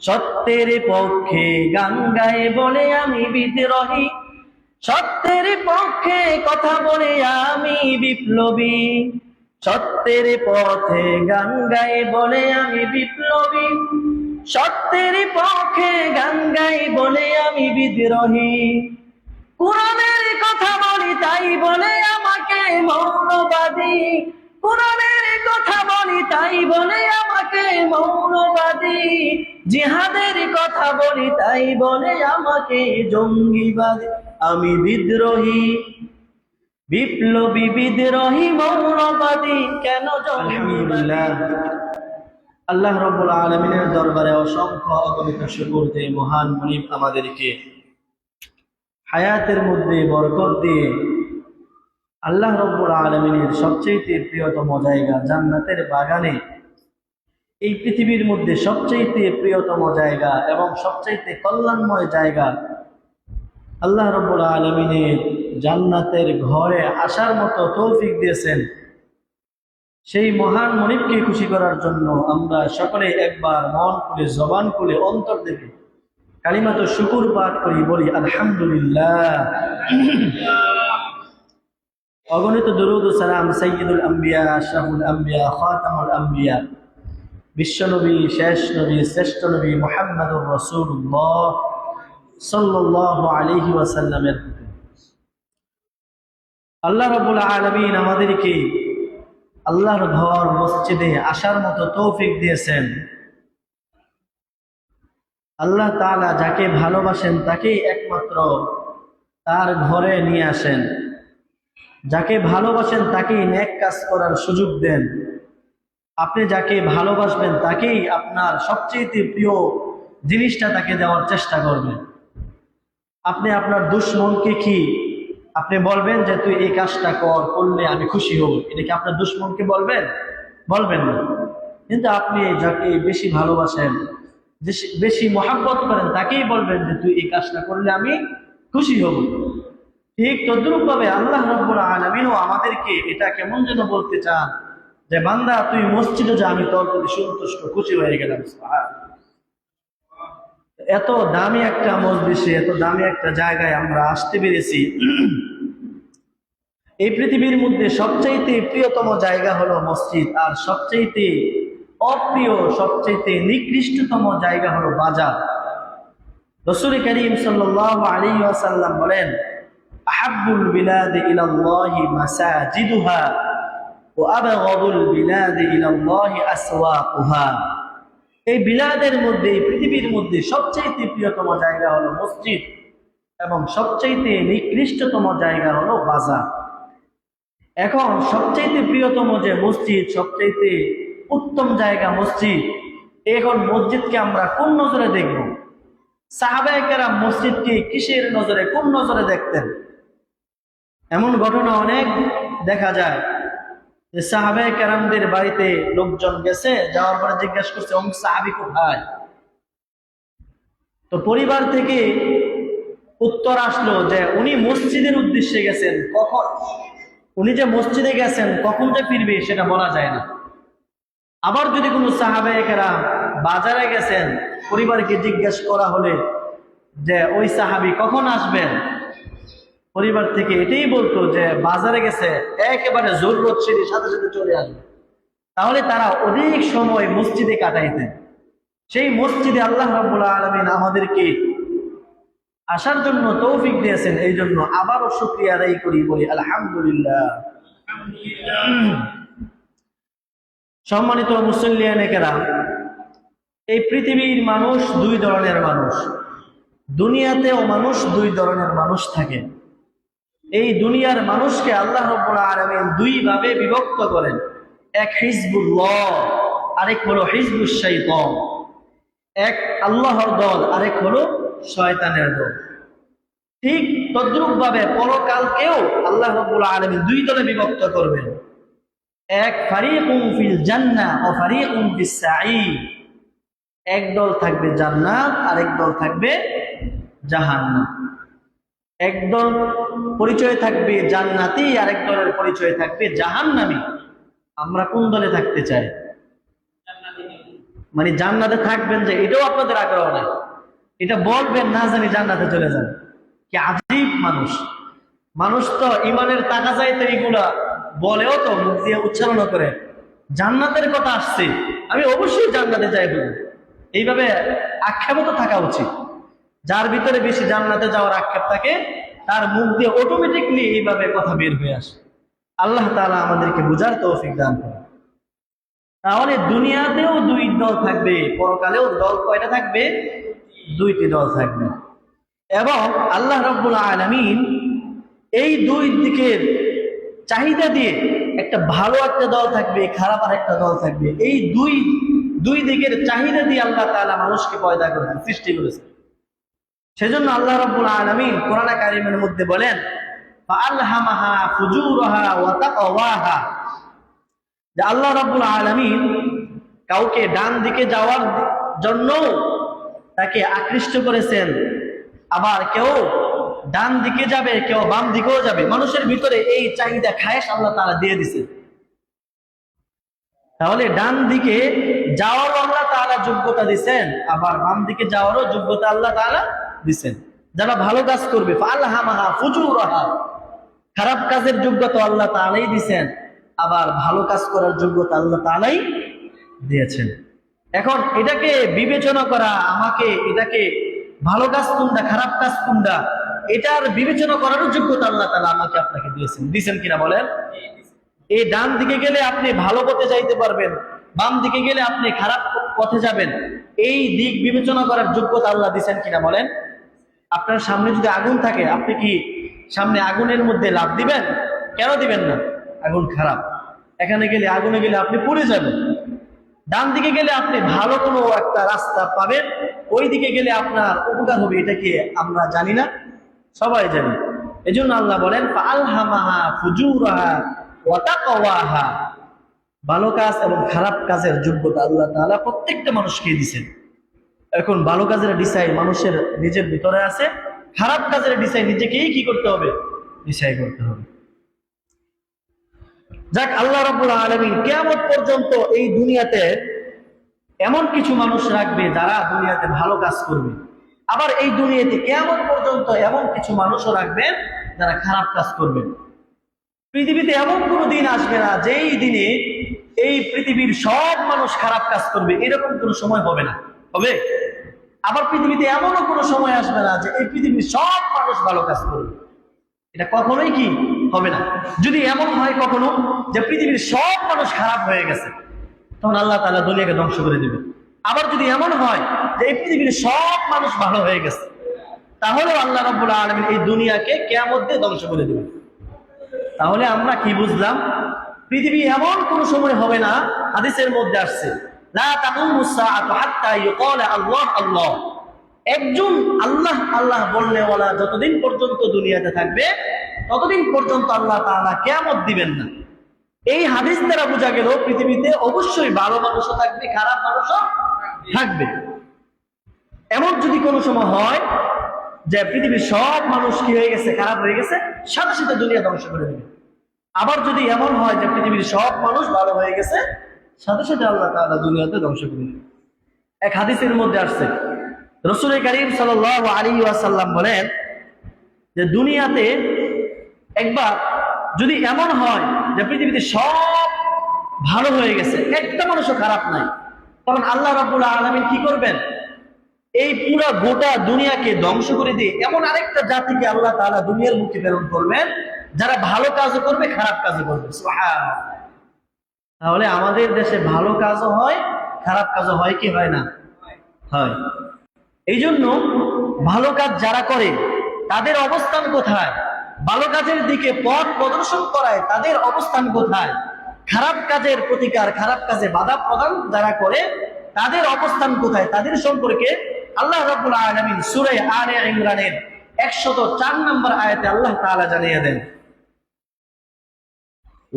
সত্যের পক্ষে গান গায়ে বলে আমি বিদ্রোহী, সত্যের পক্ষে কথা বলে আমি বিপ্লবী, সত্যের পথে গান গায়ে বলে আমি বিপ্লবী, সত্যের পক্ষে গান গায়ে বলে আমি বিদ্রোহী। কোরআনের কথা বলি তাই বলে আমাকে মৌলবাদী, কোরআনের কথা বলি তাই বলে আমাকে মৌলবাদী, জিহাদের কথা বলি তাই বলে আমাকে জঙ্গিবাদী। আমি বিদ্রোহী, বিপ্লবী, বিদ্রোহী, মৌলবাদী, কেন জঙ্গিবাদী? আল্লাহ রাব্বুল আলামিনের দরবারে অসংখ্য অগণিত শুকর যে মহান মুনিব আমাদেরকে হায়াতের মধ্যে বরকত দিয়ে আল্লাহ রাব্বুল আলামিনের সবচেয়ে প্রিয়তম জায়গা জান্নাতের বাগানে, এই পৃথিবীর মধ্যে সবচেয়ে প্রিয়তম জায়গা এবং সবচেয়ে কল্যাণময় জায়গা আল্লাহ রাব্বুল আলামিনের জান্নাতের ঘরে আসার মতো তৌফিক দিয়েছেন। সেই মহান মুনিবকে খুশি করার জন্য আমরা সকলে একবার মন খুলে, জবান খুলে, অন্তর থেকে কালিমাতুশ শুকর পাঠ করি, বলি আলহামদুলিল্লাহ। অগণিত দুরূদ ও সালাম সাইয়্যিদুল আম্বিয়া, আশরাফুল আম্বিয়া, খাতামুল আম্বিয়া, বিশ্বনবী, শেষ নবী, শ্রেষ্ঠ নবী মুহাম্মদুর রাসূলুল্লাহ সাল্লাল্লাহু আলাইহি ওয়াসাল্লামের প্রতি। আল্লাহ রাব্বুল আলামিন আমাদেরকে আল্লাহর ঘর মসজিদে আসার মতো তৌফিক দিয়েছেন। আল্লাহ তাআলা যাকে ভালোবাসেন তাকেই একমাত্র তার ঘরে নিয়ে আসেন, যাকে ভালোবাসেন তাকেই নেক কাজ করার সুযোগ দেন। আপনি যাকে ভালোবাসবেন তাকেই আপনার সবচেয়ে প্রিয় জিনিসটা তাকে দেওয়ার চেষ্টা করবেন। আপনি আপনার দুশমনকে কি আপনি বলবেন যে তুই এই কাজটা করলে আমি খুশি হব? এটা কি আপনার দুশমনকে বলবেন? বলবেন না। কিন্তু আপনি যাকে বেশি ভালোবাসেন, বেশি মহাব্বত করেন, তাকেই বলবেন যে তুই এই কাজটা করলে আমি খুশি হব। ঠিক তদ্রূপ ভাবে আল্লাহ রাব্বুল আলামিনও আমাদেরকে এটা কেমন যেন বলতে চান যে বান্দা তুই মসজিদে যা, আমি তোর প্রতি সন্তুষ্ট, খুশি হয়ে গেলাম। এত দামি একটা মজলিসে, এত দামি একটা জায়গায় আমরা আসতে পেরেছি। এই পৃথিবীর মধ্যে সবচাইতে প্রিয়তম জায়গা হলো মসজিদ, আর সবচাইতে অপ্রিয়, সবচাইতে নিকৃষ্টতম জায়গা হলো বাজার। রাসূল করিম সাল্লাল্লাহু আলাইহি ওয়াসাল্লাম বলেন, আহাব্বুল বিলাদি ইলাল্লাহি মাসাজিদুহা ওয়া আবগাদুল বিলাদি ইলাল্লাহি আসওয়াকুহা। এই বিলাদের মধ্যে, এই পৃথিবীর মধ্যে সবচাইতে প্রিয়তম জায়গা হলো মসজিদ এবং সবচাইতে নিকৃষ্টতম জায়গা হলো বাজার। এখন সবচাইতে প্রিয়তম যে মসজিদ, সবচাইতে উত্তম জায়গা মসজিদ, এখন মসজিদকে আমরা কোন নজরে দেখব? সাহাবায়ে কেরাম মসজিদকে কিসের নজরে, কোন নজরে দেখতেন? এমন ঘটনা অনেক দেখা যায় যে সাহাবায়ে কেরামদের বাড়িতে লোকজন গেছে, যাওয়ার পরে জিজ্ঞেস করছে অমুক সাহাবী কোথায়? তো পরিবার থেকে উত্তর আসলো যে উনি মসজিদের উদ্দেশ্যে গেছেন। কখন উনি যে মসজিদে গেছেন, কখন যে ফিরবে সেটা বলা যায় না। আবার যদি কোনো সাহাবায়ে কেরাম বাজারে গেছেন, পরিবারকে জিজ্ঞেস করা হলে যে ওই সাহাবী কখন আসবেন, পরিবার থেকে এটাই বলতো যে বাজারে গেছে, একেবারে জরুরত সেটি সাথে সাথে চলে আসবে। তাহলে তারা অধিক সময় মসজিদে কাটাইতেন। সেই মসজিদে আল্লাহ রাব্বুল আলামিন আমাদেরকে আসার জন্য তৌফিক দিয়েছেন। এই জন্য আবারও শুকরিয়া আদায় করি, বলি আলহামদুলিল্লাহ। সম্মানিত মুসল্লিয়ানে কেরাম, এই পৃথিবীর মানুষ দুই ধরনের মানুষ, দুনিয়াতেও মানুষ দুই ধরনের মানুষ থাকে। এই দুনিয়ার মানুষকে আল্লাহ রাব্বুল আলামিন দুই ভাবে বিভক্ত করেন। এক হিজবুল্লাহ, আরেক হলো হিজবুশ শাইতান। এক আল্লাহর দল, আরেক হলো শয়তানের দল। ঠিক তদ্রূপ ভাবে পরকালকেও আল্লাহ রাব্বুল আলামিন দুই দলে বিভক্ত করবেন। এক ফারিকুন ফিল জান্নাহ ওয়া ফারিকুন ফিস সাঈর। এক দল থাকবে জান্নাত, আরেক দল থাকবে জাহান্নাম। একদল পরিচয় থাকবে জান্নাতি, আরেক দলের পরিচয় থাকবে জাহান্নামী। আমরা কোন দলে থাকতে চাই? মানে জান্নাতে থাকবেন যে এটাও আপনাদের আগ্রহ নাই, এটা বলবেন না জানি জান্নাতে চলে যান। কি আজীব মানুষ! মানুষ তো ইমানের তাকাজায় তো এইগুলা বলেও তো মুখ দিয়ে উচ্চারণ করে জান্নাতের কথা আসছে, আমি অবশ্যই জান্নাতে যাইব, এইভাবে আক্ষেপও তো থাকা উচিত। যার ভিতরে বেশি জান্নাতে যাওয়ার আক্ষেপ থাকে তার মুখ দিয়ে অটোমেটিকলি এইভাবে কথা বের হয়ে আসে। আল্লাহ তাআলা আমাদেরকে বুঝার তৌফিক দান করেন। তাহলে দুনিয়াতেও দুই দল থাকবে, পরকালেও দল কয়টা থাকবে? দুইটি দল থাকবে। এবং আল্লাহ রাব্বুল আলামিন এই দুই দিকের চাহিদা দিয়ে একটা ভালো একটা দল থাকবে, খারাপ আর একটা দল থাকবে। এই দুই দিকের চাহিদা দিয়ে আল্লাহ তাআলা মানুষকে পয়দা করেছেন, সৃষ্টি করেছেন। সেজন্য আল্লাহ রাব্বুল আলামিন কোরআনে কারীমের মধ্যে বলেন, ফাআলহামাহা ফুজুরাহা ওয়া তাকওয়াহা, যে আল্লাহ রাব্বুল আলামিন কাউকে ডান দিকে যাওয়ার জন্য তাকে আকৃষ্ট করেছেন, আবার কেউ ডান দিকে যাবে, কেউ বাম দিকেও যাবে। মানুষের ভিতরে এই চাহিদা খায়েশ আল্লাহ তাআলা দিয়ে দিয়েছেন। তাহলে ডান দিকে যাওয়ারও আল্লাহ তাআলা যোগ্যতা দিয়েছেন, আবার বাম দিকে যাওয়ারও যোগ্যতা আল্লাহ তাআলা দিয়েছেন। যারা ভালো কাজ করবে, ফাআলহামাহা ফুজুরাহা, খারাপ কাজের যোগ্যতা আল্লাহ তাআলাই দিয়েছেন, আবার ভালো কাজ করার যোগ্যতা আল্লাহ তাআলাই দিয়েছেন। এখন এটাকে বিবেচনা করা, আমাকে এটাকে ভালো কাজ কোনটা খারাপ কাজ কোনটা, এটার বিবেচনা করারও যোগ্যতা আল্লাহ তাআলা আমাকে আপনাকে দিয়েছেন কিনা বলেন? এই ডান দিকে গেলে আপনি ভালো পথে যাইতে পারবেন, বাম দিকে গেলে আপনি খারাপ পথে যাবেন, এই দিক বিবেচনা করার যোগ্যতা আল্লাহ দিয়েছেন কিনা বলেন? আপনার সামনে যদি আগুন থাকে, আপনি কি সামনে আগুনের মধ্যে লাফ দিবেন? কেন দিবেন না? আগুন খারাপ, এখানে গেলে আগুনে গেলে আপনি পুড়ে যাবেন। ডান দিকে গেলে আপনি ভালো কোনো একটা রাস্তা পাবেন, ওই দিকে গেলে আপনার উপকার হবে। এটা কি আমরা জানি না? সবাই জানি। এজন্য আল্লাহ বলেন, ফাআলহামাহা ফুজুরাহা ওয়া তাকওয়াহা, ভালো কাজ এবং খারাপ কাজের যোগ্যতা আল্লাহ তাআলা প্রত্যেকটা মানুষকে দিয়েছেন। এখন ভালো কাজের ডিসাইড মানুষের নিজের ভিতরে আছে, খারাপ কাজের ডিসাইড নিজেকেই কি করতে হবে? ডিসাইড করতে হবে। যাক, আল্লাহ রাব্বুল আলামিন কিয়ামত পর্যন্ত এই দুনিয়াতে এমন কিছু মানুষ রাখবে যারা দুনিয়াতে ভালো কাজ করবে, আবার এই দুনিয়াতে কিয়ামত পর্যন্ত এমন কিছু মানুষও রাখবেন যারা খারাপ কাজ করবেন। পৃথিবীতে এমন কোনো দিন আসবে না যেই দিনে এই পৃথিবীর সব মানুষ খারাপ কাজ করবে, এরকম কোনো সময় হবে না। হবে? আবার পৃথিবীতে এমনও কোনো সময় আসবে না যে এই পৃথিবীর সব মানুষ ভালো কাজ করবে, এটা কখনোই কি হবে না। যদি এমন হয় কখনো যে পৃথিবীর সব মানুষ খারাপ হয়ে গেছে, তখন আল্লাহ তাআলা দুনিয়াকে ধ্বংস করে দিবে। আবার যদি এমন হয় যে এই পৃথিবীর সব মানুষ ভালো হয়ে গেছে, তাহলেও আল্লাহ রাব্বুল আলামিন এই দুনিয়াকে কিয়ামত দিয়ে ধ্বংস করে দিবে। তাহলে আমরা কি বুঝলাম? পৃথিবী এমন কোন সময় হবে না, হাদিসের মধ্যে আসছে, লা তাকুমুস সাআতু হাত্তা ইউকালা আল্লাহ আল্লাহ, একজন আল্লাহ আল্লাহ বললে ওয়ালা যতদিন পর্যন্ত দুনিয়াতে থাকবে ততদিন পর্যন্ত আল্লাহ তাআলা কিয়ামত দিবেন না। এই হাদিস দ্বারা বোঝা গেল পৃথিবীতে অবশ্যই ভালো মানুষও থাকবে, খারাপ মানুষও থাকবে। এমন যদি কোনো সময় হয় যে পৃথিবীর সব মানুষ কি হয়ে গেছে? খারাপ হয়ে গেছে, সাথে সাথে দুনিয়া ধ্বংস করে দেবে। আবার যদি এমন হয় যে পৃথিবীর সব মানুষ ভালো হয়ে গেছে, সাথে সাথে আল্লাহ তাআলা দুনিয়াতে ধ্বংস করে দেবে। এক হাদিসের মধ্যে আসছে, রাসূল কারীম সাল্লাল্লাহু আলাইহি ওয়াসাল্লাম বলেন যে দুনিয়াতে একবার যদি এমন হয় যে পৃথিবীতে সব ভালো হয়ে গেছে, একটা মানুষও খারাপ নাই, তখন আল্লাহ রাব্বুল আলামিন কি করবেন? এই পুরো গোটা দুনিয়াকে ধ্বংস করে দিয়ে এমন আরেকটা জাতিকে আল্লাহ তাআলা দুনিয়ার মুখে প্রেরণ করবেন যারা ভালো কাজও করবে, খারাপ কাজও করবে। সুবহানাল্লাহ। তাহলে আমাদের দেশে ভালো কাজও হয়, খারাপ কাজও হয় কি হয় না? হয়। এই জন্য ভালো কাজ যারা করে তাদের অবস্থান কোথায়? ভালো কাজের দিকে পথ প্রদর্শন করায় তাদের অবস্থান কোথায়? খারাপ কাজের প্রতিকার, খারাপ কাজে বাধা প্রদান যারা করে তাদের অবস্থান কোথায়? তাদের সম্পর্কে আল্লাহ রাব্বুল আলামিন সূরা আলে ইমরানের 104 নম্বর আয়াতে আল্লাহ তাআলা জানিয়ে দেন,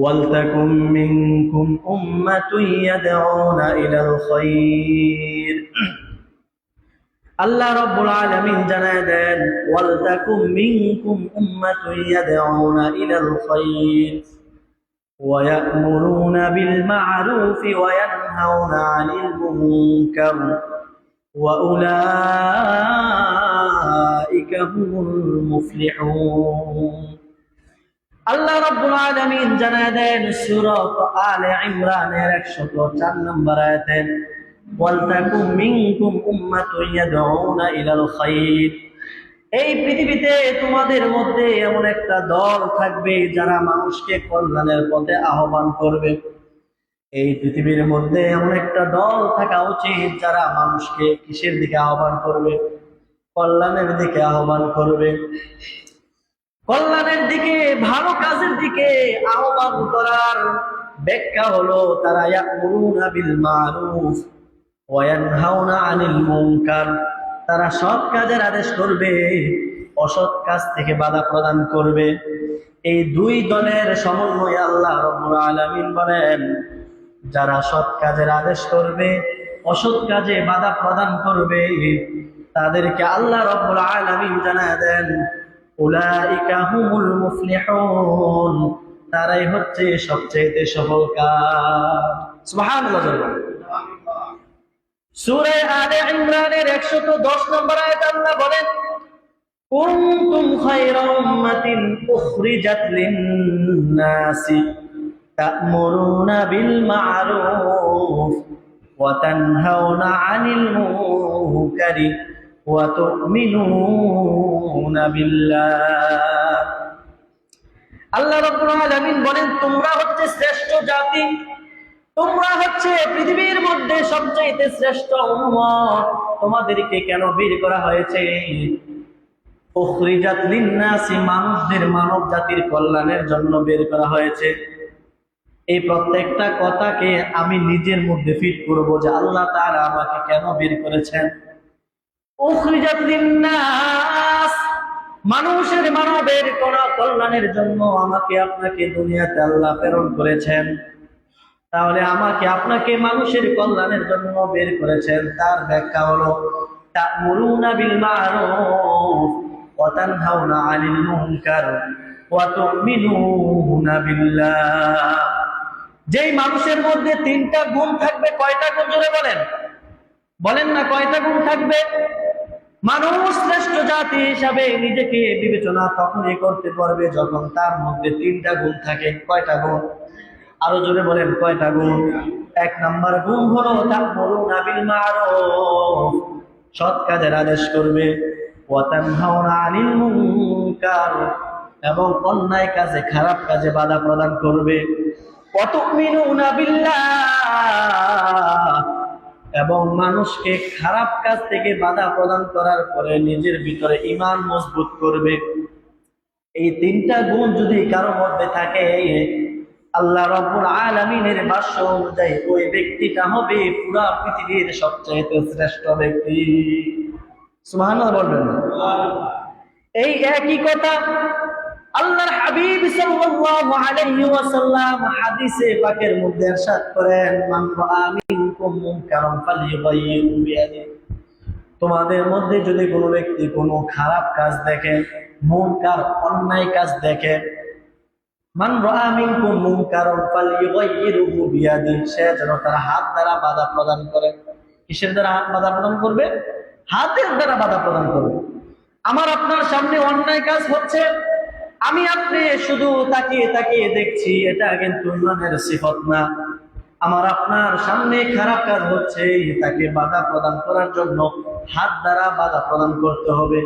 ওয়ালতাকুম মিনকুম উম্মাতুন ইয়াদউনা ইলাল খায়র। আল্লাহ রাব্বুল আলামিন জানায় দেন, ওয়ালতাকুম মিনকুম উম্মাতুন ইয়াদউনা ইলাল খায়র, ويأمرون بالمعروف وينهون عن المنكر وأولئك هم المفلحون আল্লাহ রাব্বুল আলামিন জানায় দেন সূরা আলে ইমরানের 104 নম্বর আয়াতে ওয়ালতাকুম মিনকুম উম্মাতুন ইয়াদউনা ইলাল খায়র এই পৃথিবীতে তোমাদের মধ্যে এমন একটা দল থাকবে যারা মানুষকে কল্যাণের পথে আহ্বান করবে। এই পৃথিবীর মধ্যে এমন একটা দল থাকা উচিত যারা মানুষকে কিসের দিকে আহ্বান করবে? কল্যাণের দিকে আহ্বান করবে। কল্যাণের দিকে, ভালো কাজের দিকে আহ্বান করার ব্যাখ্যা হলো তারা ইয়া'মুরুনা বিল মা'রুফ ওয়া ইয়ানহাউনা আনিল মুনকার, তারা সৎ কাজের আদেশ করবে, অসৎ কাজ থেকে বাধা প্রদান করবে। এই দুই দলের সমন্বয়ে আল্লাহ রাব্বুল আলামিন বলেন, যারা সৎ কাজের আদেশ করবে, অসৎ কাজে বাধা প্রদান করবে, তাদেরকে আল্লাহ রাব্বুল আলামিন জানায় দেন উলাইকা হুমুল মুফলিহুন, তারাই হচ্ছে সবচেয়ে সফলকার। সুবহানাল্লাহ। সূরা আলে ইমরানের 110 নম্বর আয়াতে আল্লাহ বলেন, কুনতুম খায়রা উম্মাতিন উখরিজাত লিন-নাসি তা'মুরুনা বিল মা'রুফ ওয়া তানহাউনা আনিল মুনকারি ওয়া তু'মিনুনা বিল্লাহ। আল্লাহ রাব্বুল আলামিন বলেন, তোমরা হচ্ছে শ্রেষ্ঠ জাতি, তোমরা হচ্ছে পৃথিবীর মধ্যে সবচেয়ে শ্রেষ্ঠ উম্মত। তোমাদেরকে কেন বের করা হয়েছে? উখরিজাত লিন-নাসি, মানুষদের, মানব জাতির কল্যাণের জন্য বের করা হয়েছে। এই প্রত্যেকটা কথাকে আমি নিজের মধ্যে ফিট করব যে আল্লাহ তাআলা আমাকে কেন বের করেছেন। উখরিজাত লিন-নাস, মানুষের, মানবের কল্যাণের জন্য আমাকে আপনাকে দুনিয়াতে আল্লাহ প্রেরণ করেছেন। তাহলে আমাকে আপনাকে মানুষের কল্যাণের জন্য বের করেছেন, তার ব্যাখ্যা হলো তা'মুরুনা বিল মা'রুফ ওয়া তানহাউনা আনিল মুনকার ওয়া তু'মিনুনা বিল্লাহ। যেই মানুষের মধ্যে তিনটা গুণ থাকবে, কয়টা গুণ জোরে বলেন? বলেন না, কয়টা গুণ থাকবে? মানুষ শ্রেষ্ঠ জাতি হিসাবে নিজেকে বিবেচনা তখনই করতে পারবে যখন তার মধ্যে তিনটা গুণ থাকে। কয়টা গুণ? আরো জোরে বলেন, কয়টা গুণ? 1 নাম্বার গুণ হলো তা'মুরুনা বিল মা'রুফ, সৎ কাজের আদেশ করবে, ওয়া তানহাউনা আনিল মুনকার, এবং অন্যায় কাজে, খারাপ কাজে বাধা প্রদান করবে, ওয়া তু'মিনুনা বিল্লাহ, এবং মানুষকে খারাপ কাজ থেকে বাধা প্রদান করার পরে নিজের ভিতরে ঈমান মজবুত করবে। এই তিনটা গুণ যদি কারো মধ্যে থাকে, আল্লাহ রাব্বুল আলামিনের ভাষ্য অনুযায়ী ওই ব্যক্তিটা হবে পুরা পৃথিবীর সবচেয়ে শ্রেষ্ঠ ব্যক্তি। সুবহানাল্লাহ বলবেন না? এই একই কথা আল্লাহর হাবিব সাল্লাল্লাহু আলাইহি ওয়াসাল্লাম হাদিসে পাকের মধ্যে ইরশাদ করেন, মান রাআ মিনকুম মুনকারান ফালইয়ুগাইয়িরহু বিয়াদিহি, তোমাদের মধ্যে যদি কোনো ব্যক্তি কোনো খারাপ কাজ দেখে, মুনকার, অন্যায় কাজ দেখে, মান রাআ মিনকুম মুনকারান ফালইয়ুগাইয়িরহু বিয়াদিহি, সে যেন তার হাত দ্বারা বাধা প্রদান করে। কিসের দ্বারা বাধা প্রদান করবে? হাতের দ্বারা বাধা প্রদান করবে। আমার আপনার সামনে অন্যায় কাজ হচ্ছে, আমি আপনি শুধু তাকিয়ে তাকিয়ে দেখছি, এটা কিন্তু ইমানের সিফত না। আমার আপনার সামনে খারাপ কাজ হচ্ছে, তাকে বাধা প্রদান করার জন্য হাত দ্বারা বাধা প্রদান করতে হবে।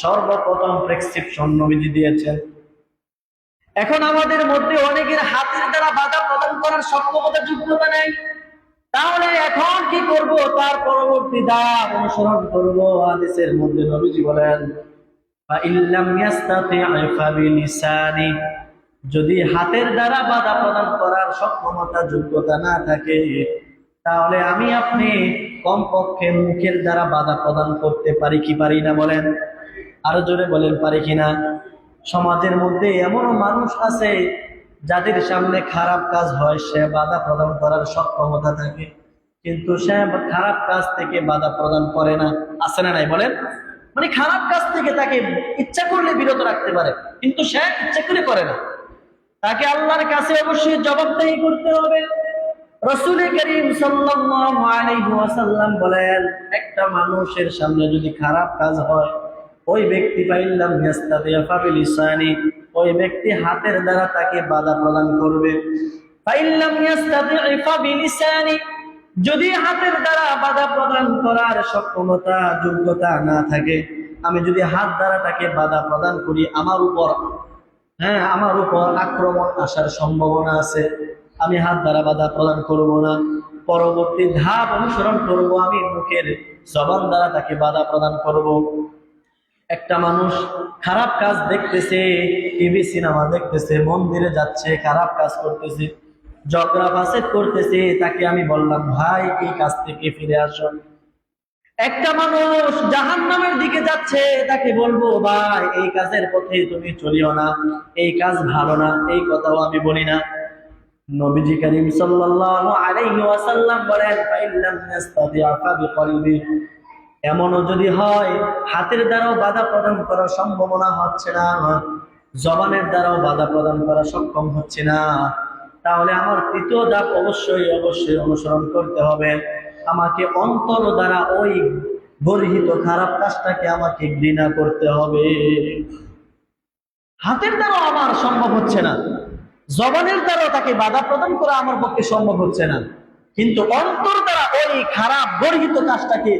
সর্বপ্রথম প্রেসক্রিপশন নবীজি দিয়েছেন। এখন আমাদের মধ্যে অনেকের হাতের দ্বারা বাধা প্রদান করার সক্ষমতা, যোগ্যতা নেই। তাহলে এখন কি করব? তার পরবর্তী ধাপ অনুসরণ করব। হাদিসের মধ্যে নবীজি বলেন, যদি হাতের দ্বারা বাধা প্রদান করার সক্ষমতা, যোগ্যতা না থাকে, তাহলে আমি আপনি কমপক্ষে মুখের দ্বারা বাধা প্রদান করতে পারি কি পারি না? বলেন, আরো জোরে বলেন, পারি কিনা? সমাজের মধ্যে এমনও মানুষ আছে যাদের সামনে খারাপ কাজ হয়, সে বাধা প্রদান করার সক্ষমতা থাকে, কিন্তু সে খারাপ কাজ থেকে বাধা প্রদান করে না। আছে না নাই? বলেন। মানে খারাপ কাজ থেকে তাকে ইচ্ছা করলে বিরত রাখতে পারে, কিন্তু সে ইচ্ছা করে না। তাকে আল্লাহর কাছে অবশ্যই জবাবদিহি করতে হবে। রাসূল করিম সাল্লাল্লাহু আলাইহি ওয়াসাল্লাম বলেন, একটা মানুষের সামনে যদি খারাপ কাজ হয়, ওই ব্যক্তি ফাইল্লাম ইয়াস্তাতিয়া ফাবিলিসানি, ওই ব্যক্তি হাতের দ্বারা তাকে বাধা প্রদান করবে। ফাইল্লাম ইয়াস্তাতি ফাবিলিসানি, যদি হাতের দ্বারা বাধা প্রদান করার সক্ষমতা যোগ্যতা না থাকে, আমি যদি হাত দ্বারা তাকে বাধা প্রদান করি, আমার উপর আক্রমণ আসার সম্ভাবনা আছে, আমি হাত দ্বারা বাধা প্রদান করব না। পরবর্তী ধাপ অনুসরণ করব, আমি মুখের জবান দ্বারা তাকে বাধা প্রদান করব। একটা মানুষ খারাপ কাজ দেখতেছে, টিভি সিনেমা দেখতেছে, মন্দিরে যাচ্ছে, খারাপ কাজ করতেছে, ঝগড়া ফাসাদ করতেছে, তাকে আমি বললাম, ভাই এই কাজ থেকে ফিরে আসো। একটা মানুষ জাহান্নামের দিকে যাচ্ছে, তাকে বলবো, ভাই এই কাজের পথে তুমি চলিও না, এই কাজ ভালো না, এই কথাও আমি বলি না। নবীজি করিম সাল্লাল্লাহু আলাইহি ওয়াসাল্লাম বলেন, ফাইল্লাম ইয়াস্তাতিআ ফাবিকলবি, এমনও যদি হয় হাতের দ্বারাও বাধা প্রদান করার সম্ভাবনা হচ্ছে না, জবানের দ্বারাও বাধা প্রদান করা সক্ষম হচ্ছে না, তাহলে আমার তৃতীয় ধাপ অবশ্যই অনুসরণ করতে হবে। আমাকে অন্তর দ্বারা ওই গর্হিত খারাপ কাজটাকে আমাকে ঘৃণা করতে হবে। হাতের দ্বারাও আমার সম্ভব হচ্ছে না, জবানের দ্বারাও তাকে বাধা প্রদান করা আমার পক্ষে সম্ভব হচ্ছে না, কিন্তু অন্তর দ্বারা ওই খারাপ গর্হিত কাজটাকে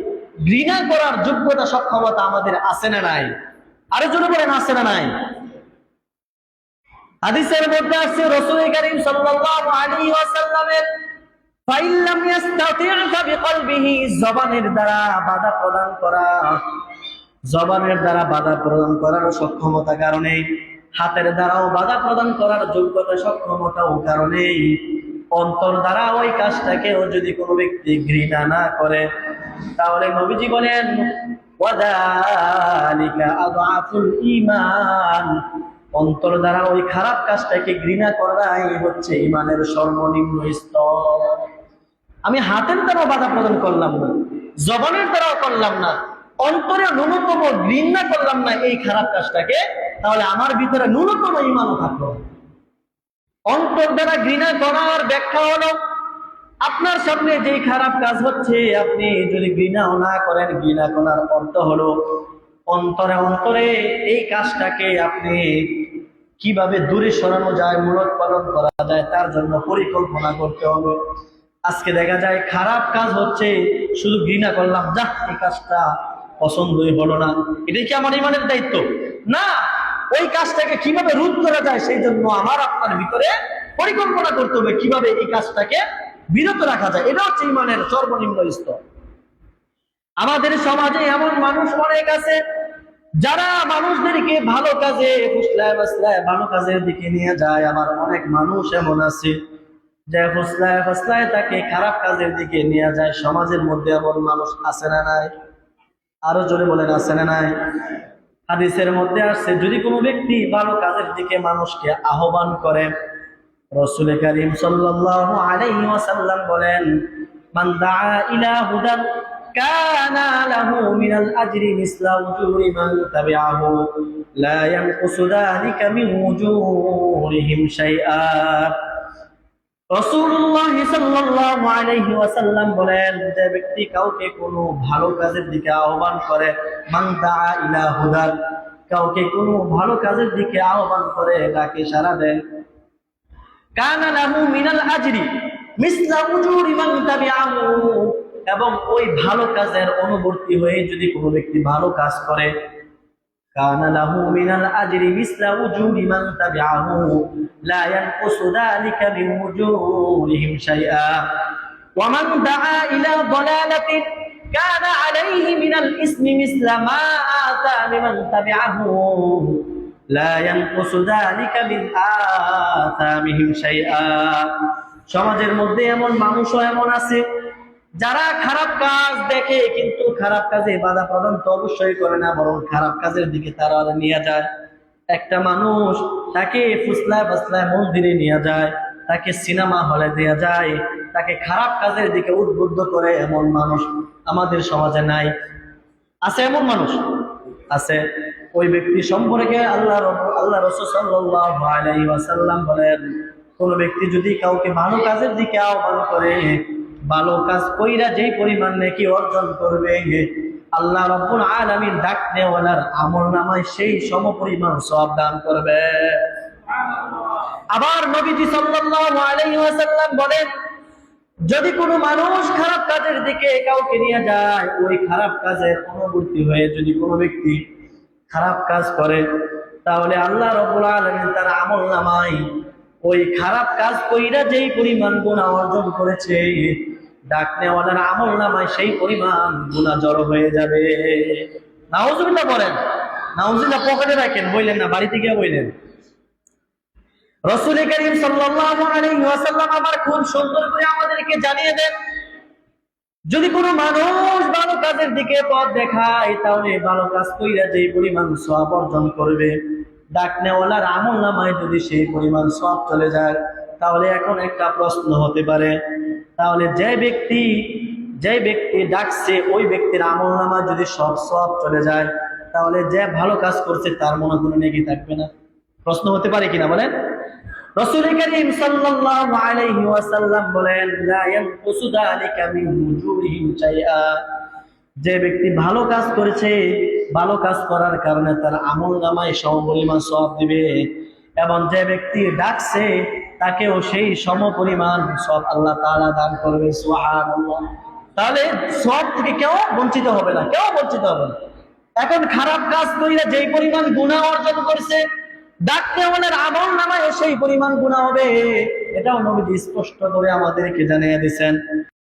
ঘৃণা করার যোগ্যতা সক্ষমতা আমাদের আছে না নাই? আরো জোরে বলেন, আছে না নাই? হাদিসের মধ্যে আছে, রাসূল করিম সাল্লাল্লাহু আলাইহি ওয়াসাল্লামের ফাইল্লাম ইয়াস্তাতি' ফাবিকলবিহি, জবানের দ্বারা বাধা প্রদান করা, জবানের দ্বারা বাধা প্রদান করার সক্ষমতা কারণে, হাতের দ্বারাও বাধা প্রদান করার যোগ্যতা সক্ষমতাও কারণে, অন্তর দ্বারা ওই কাজটাকেও যদি কোনো ব্যক্তি ঘৃণা না করে, তাহলে নবীজি বলেন, ওয়াযালিকা আযআফুল ঈমান, অন্তর দ্বারা ওই খারাপ কাজটাকে ঘৃণা করাই হচ্ছে ঈমানের সর্বনিম্ন স্তর। আমি হাতের দ্বারাও বাধা প্রদান করলাম না, জবানের দ্বারাও করলাম না, অন্তরে ন্যূনতম ঘৃণা করলাম না এই খারাপ কাজটাকে, তাহলে আমার ভিতরে ন্যূনতম ঈমানও থাকলো। অন্তর দ্বারা ঘৃণা করার ব্যাখ্যা হলো, আপনার সামনে যে খারাপ কাজ হচ্ছে, আপনি যদি ঘৃণাও না করেন, ঘৃণা করার অর্থ হলো অন্তরে এই কাজটাকে আপনি কিভাবে দূরে সরানো যায়, মূলত পালন করা যায়, তার জন্য পরিকল্পনা করতে হবে। আজকে দেখা যায় খারাপ কাজ হচ্ছে, শুধু ঘৃণা করলাম, যা এই কাজটা পছন্দই হলো না, এটাই কি আমার ঈমানের দায়িত্ব? না, ওই কাজটাকে কিভাবে রোধ করা যায় সেই জন্য আমার আপনার ভিতরে পরিকল্পনা করতে হবে, কিভাবে এই কাজটাকে বিরত রাখা যায়। এটা হচ্ছে ঈমানের সর্বনিম্ন স্তর। আমাদের সমাজে এমন মানুষ অনেক আছে যারা মানুষদেরকে ভালো কাজে ফুসলায় ফাসলায় ভালো কাজের দিকে নিয়ে যায়। আমার অনেক মানুষ এমন আছে যে ফুসলায় ফাসলায় তাকে খারাপ কাজের দিকে নিয়ে যায়। সমাজের মধ্যে এমন মানুষ আছে না নাই? আরো জোরে বলেন, আছে না নাই? হাদিসের মধ্যে আসছে, যদি কোনো ব্যক্তি ভালো কাজের দিকে মানুষকে আহ্বান করে, রাসূল করিম সাল্লাল্লাহু আলাইহি ওয়াসাল্লাম বলেন, মান দাআ ইলা হুদান কানা লাহু মিনাল আজরি মিসলা উজুরি মান তাবিআহু লা ইয়ানকুসু যালিকা মিন উজুরিহিম শাইআ। রাসূলুল্লাহ সাল্লাল্লাহু আলাইহি ওয়াসাল্লাম বলেন, যে ব্যক্তি কাউকে কোনো ভালো কাজের দিকে আহ্বান করে, মান দাআ ইলা হুদান, কাউকে কোনো ভালো কাজের দিকে আহ্বান করে, ডাকে সাড়া দেয়, কানা লাহু মিনাল আজরি মিসলা উজুরি মান তাবিআহু, এবং ওই ভালো কাজের অনুবর্তী হয়ে যদি কোনো ব্যক্তি ভালো কাজ করে, কানা লাহু মিনাল আজরি মিসলা উজুরি মান তাবিআহু লা ইয়ানকুসু যালিকা মিন উজুরিহিম শাইআ ওয়া মান দাআ ইলা দালালাতিন কানা আলাইহি মিনাল ইসমি মিসলা মা আতা লিমান তাবিআহু লা ইয়ানকুসু যালিকা মিন আতামিহিম শাইআ। সমাজের মধ্যে এমন মানুষও এমন আছে যারা খারাপ কাজ দেখে কিন্তু খারাপ কাজে বাধা প্রদান তো অবশ্যই করে না, বরং খারাপ কাজের দিকে তারা নিয়ে যায়। একটা মানুষ তাকে ফুসলায় ফাসলায় মন্দিরে নিয়ে যায়, তাকে সিনেমা হলে দেয়া যায়, তাকে খারাপ কাজের দিকে উদ্বুদ্ধ করে, এমন মানুষ আমাদের সমাজে নাই? আছে এমন মানুষ? আছে। ওই ব্যক্তি সম্পর্কে আল্লাহ রাসূল সাল্লাল্লাহু আলাইহি ওয়াসাল্লাম বলেন, কোন ব্যক্তি যদি কাউকে ভালো কাজের দিকে আহ্বান করে, ভালো কাজ কইরা যেই পরিমাণ নেকি অর্জন করবে, আল্লাহ রাব্বুল আলামিন ডাক নেওয়ালার আমলনামায় সেই সমপরিমাণ সওয়াব দান করবে। আবার নবীজি সাল্লাল্লাহু আলাইহি ওয়াসাল্লাম বলেন, যদি কোনো মানুষ খারাপ কাজের দিকে কাউকে নিয়ে যায়, ওই খারাপ কাজের অনুবর্তী হয়ে যদি কোনো ব্যক্তি খারাপ কাজ করে, তাহলে আল্লাহ রাব্বুল আলামিন তার আমলনামায় ওই খারাপ কাজ কইরা যেই পরিমাণ গুনাহ অর্জন করেছে, ডাক নেওয়ালার আমলনামায় সেই পরিমাণ গুনাহ জড়ো হয়ে যাবে। নাউজুবিল্লাহ বলেন, নাউজুবিল্লাহ পকেটে রাখেন, বললেন না, বাড়িতে গিয়ে বললেন। রাসূল করিম সাল্লাল্লাহু আলাইহি ওয়াসাল্লাম আবার খুব সুন্দর করে আমাদেরকে জানিয়ে দেন, যদি কোনো মানুষ ভালো কাজের দিকে পথ দেখায়, তাহলে ভালো কাজ কইরা যেই পরিমাণ সওয়াব অর্জন করবে, ডাক নেওয়ালার আমলনামায় যদি সেই পরিমাণ সওয়াব চলে যায়, তাহলে এখন একটা প্রশ্ন হতে পারে, তাহলে যে ব্যক্তি ডাকছে ওই ব্যক্তির আমলনামায় যদি সব সওয়াব চলে যায়, তাহলে যে ভালো কাজ করছে তার মনে কোনো নেকি থাকবে না? প্রশ্ন হতে পারে কিনা বলেন? রাসূল করিম সাল্লাল্লাহু আলাইহি ওয়াসাল্লাম বলেন, লা ইয়ানকুসু যালিকা মিন উজুরিহিম শাইআ। যে ব্যক্তি ভালো কাজ করেছে, ভালো কাজ করার কারণে তার আমলনামায় সমপরিমাণ সওয়াব দিবে, এবং যে ব্যক্তি ডাকছে তাকেও সেই সমপরিমাণ সওয়াব আল্লাহ তাআলা দান করবে। সুবহানাল্লাহ। তাহলে সওয়াব থেকে কেউ বঞ্চিত হবে না, কেউ বঞ্চিত হবে না। এখন খারাপ কাজ কইরা যেই পরিমাণ গুনাহ অর্জন করছে, ডাক নেওয়ালার আমলনামায় সেই পরিমাণ গুনাহ হবে, এটাও নবী স্পষ্ট করে আমাদেরকে জানিয়ে দিয়েছেন।